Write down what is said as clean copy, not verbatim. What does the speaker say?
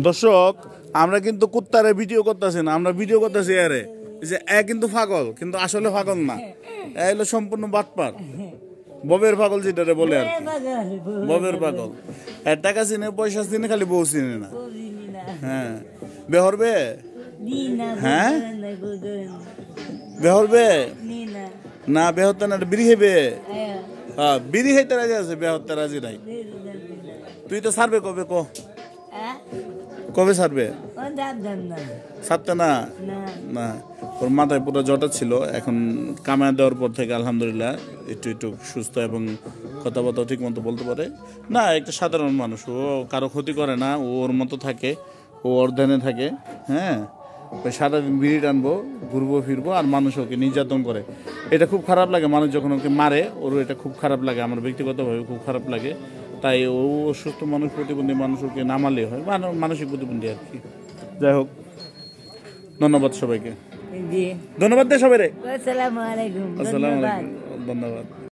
দর্শক আমরা কিন্তু কুত্তারে ভিডিও করতেছি না, আমরা ভিডিও করতেছি আরে যে এ কিন্তু পাগল, কিন্তু আসলে পাগল না, এ হলো সম্পূর্ণ বাটপার, ববের পাগল যেটারে বলে আর কি, ববের পাগল। এর টাকা চিনে পয়সা চিনে, খালি বউ চিনে না। হ্যাঁ বেহরবে, হ্যাঁ বেহরবে না, বেহরতে না বিড়ি হেবে, হ্যাঁ বিড়ি খাইতে রাজি আছে, বেহরতে রাজি নাই। তুই তো ছাড়বে কবে, কবে ছাড়বে? ছাড়তে না, না ওর মাথায় পুরো জটা ছিল, এখন কামায় দেওয়ার পর থেকে আলহামদুলিল্লাহ একটু একটু সুস্থ এবং কথাবার্তা ঠিক মতো বলতে পারে। না একটা সাধারণ মানুষ, ও কারো ক্ষতি করে না, ও ওর মতো থাকে, ও ওর ধ্যানে থাকে। হ্যাঁ ওই সারাদিন বিড়ি টানবো, ঘুরবো ফিরবো, আর মানুষ ওকে নির্যাতন করে। এটা খুব খারাপ লাগে, মানুষ যখন ওকে মারে, ওর এটা খুব খারাপ লাগে, আমার ব্যক্তিগতভাবে খুব খারাপ লাগে। তাই ও অসুস্থ মানুষ, প্রতিবন্ধী মানুষ, ওকে নামালে হয়, মানসিক প্রতিবন্ধী আর কি। যাই হোক, ধন্যবাদ সবাইকে, ধন্যবাদ দে সবাই রে, আসসালামু আলাইকুম, ধন্যবাদ।